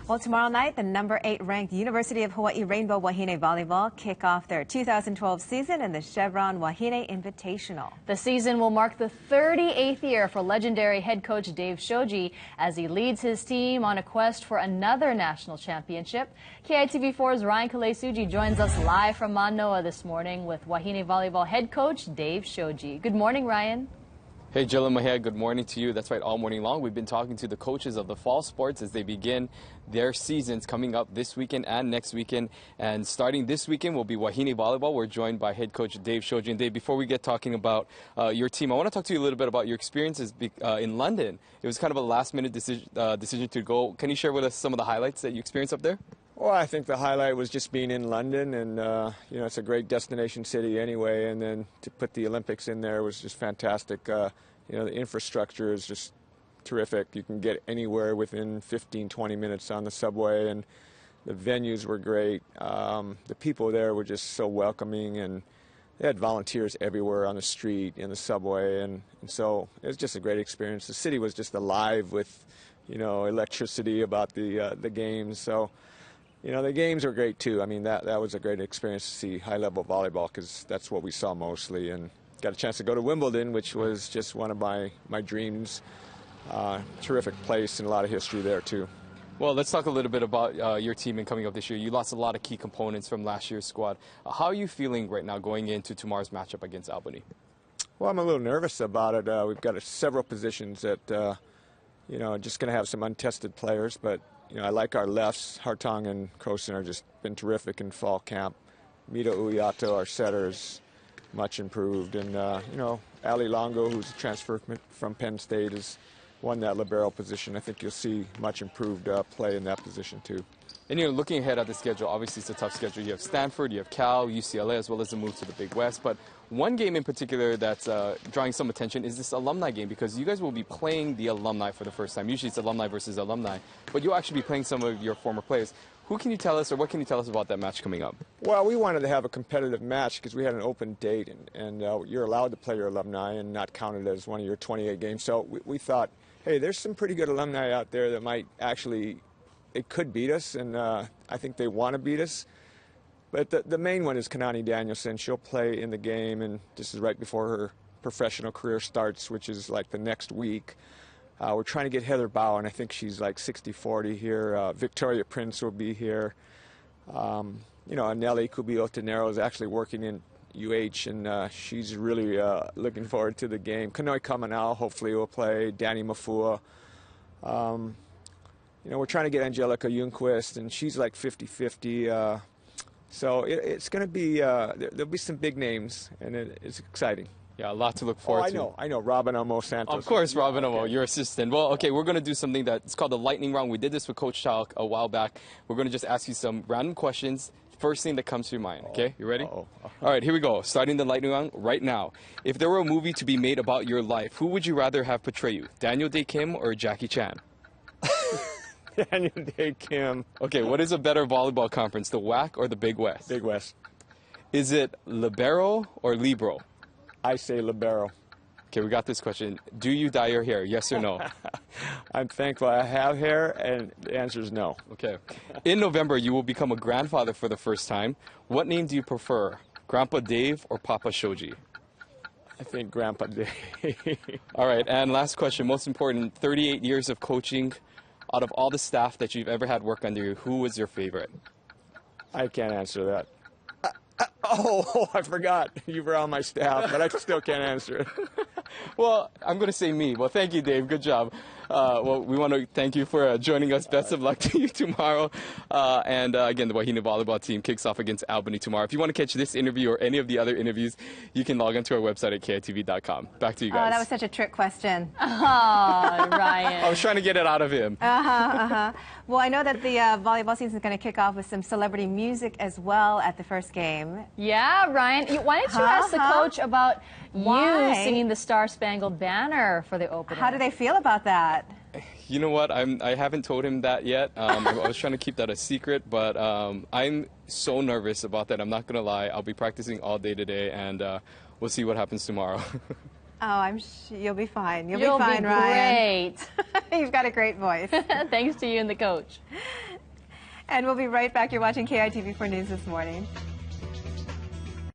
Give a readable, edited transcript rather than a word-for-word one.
Well, tomorrow night, the number 8 ranked University of Hawaii Rainbow Wahine Volleyball kick off their 2012 season in the Chevron Wahine Invitational. The season will mark the 38th year for legendary head coach Dave Shoji as he leads his team on a quest for another national championship. KITV4's Ryan Kalei-Suji joins us live from Manoa this morning with Wahine Volleyball head coach Dave Shoji. Good morning, Ryan. Hey, Jill and Mahia, good morning to you. That's right, all morning long we've been talking to the coaches of the fall sports as they begin their seasons coming up this weekend and next weekend. And starting this weekend will be Wahine Volleyball. We're joined by head coach Dave Shoji. And Dave, before we get talking about your team, I want to talk to you a little bit about your experiences in London. It was kind of a last-minute decision to go. Can you share with us some of the highlights that you experienced up there? Well, I think the highlight was just being in London, and you know, it's a great destination city anyway, and then to put the Olympics in there was just fantastic. You know, the infrastructure is just terrific. You can get anywhere within 15-20 minutes on the subway, and the venues were great. The people there were just so welcoming, and they had volunteers everywhere on the street, in the subway, and so it was just a great experience. The city was just alive with, you know, electricity about the games. So, you know, the games were great too. I mean, that was a great experience to see high-level volleyball, because that's what we saw mostly. And got a chance to go to Wimbledon, which was just one of my dreams. Terrific place and a lot of history there too. Well, let's talk a little bit about your team and coming up this year. You lost a lot of key components from last year's squad. How are you feeling right now going into tomorrow's matchup against Albany? Well, I'm a little nervous about it. We've got several positions that, you know, just going to have some untested players, but you know, I like our lefts. Hartong and Kosen are just been terrific in fall camp. Mito Uyato, our setters, much improved. And, you know, Ali Longo, who's a transfer from Penn State, has won that libero position. I think you'll see much improved play in that position, too. And, you know, looking ahead at the schedule, obviously it's a tough schedule. You have Stanford, you have Cal, UCLA, as well as the move to the Big West. But one game in particular that's drawing some attention is this alumni game, because you guys will be playing the alumni for the first time. Usually it's alumni versus alumni, but you'll actually be playing some of your former players. Who can you tell us, or what can you tell us about that match coming up? Well, we wanted to have a competitive match because we had an open date, and you're allowed to play your alumni and not count it as one of your 28 games. So we thought, hey, there's some pretty good alumni out there that might actually, it could beat us, and I think they want to beat us. But the main one is Kanani Danielson. She'll play in the game, and this is right before her professional career starts, which is like the next week. We're trying to get Heather Bowen. I think she's like 60-40 here. Victoria Prince will be here. You know, Nelly Kubio-Tenero is actually working in UH, and she's really looking forward to the game. Kanoi Kamanao hopefully will play. Danny Mafua. You know, we're trying to get Angelica Ljungqvist, and she's like 50-50. So it's going to be, there'll be some big names, and it's exciting. Yeah, a lot to look forward to. I know, Robin Omo Santos. Of course, Robin Omo, your assistant. Well, okay, we're going to do something that's called the lightning round. We did this with Coach Chow a while back. We're going to just ask you some random questions. First thing that comes to your mind, okay? You ready? All right, here we go. Starting the lightning round right now. If there were a movie to be made about your life, who would you rather have portray you? Daniel Dae Kim or Jackie Chan? Daniel Dae Kim. Okay, what is a better volleyball conference, the WAC or the Big West? Big West. Is it libero or libero? I say libero. Okay, we got this question. Do you dye your hair, yes or no? I'm thankful I have hair, and the answer is no. Okay. In November, you will become a grandfather for the first time. What name do you prefer, Grandpa Dave or Papa Shoji? I think Grandpa Dave. All right, and last question, most important, 38 years of coaching. Out of all the staff that you've ever had work under you, who was your favorite? I can't answer that. Oh, I forgot. You were on my staff, but I still can't answer it. Well, I'm going to say me. Well, thank you, Dave. Good job. Well, we want to thank you for joining us. Best of luck to you tomorrow. Again, the Wahine volleyball team kicks off against Albany tomorrow. If you want to catch this interview or any of the other interviews, you can log onto our website at KITV.com. Back to you guys. Oh, that was such a trick question. Oh, Ryan. I was trying to get it out of him. Well, I know that the volleyball season is going to kick off with some celebrity music as well at the first game. Yeah, Ryan. Why didn't you ask the coach about you singing the Star-Spangled Banner for the opener? How do they feel about that? You know what? I haven't told him that yet. I was trying to keep that a secret, but I'm so nervous about that. I'm not going to lie. I'll be practicing all day today, and we'll see what happens tomorrow. Oh, you'll be fine. You'll be fine, Ryan. You'll be great. You've got a great voice. Thanks to you and the coach. And we'll be right back. You're watching KITV4 News this morning.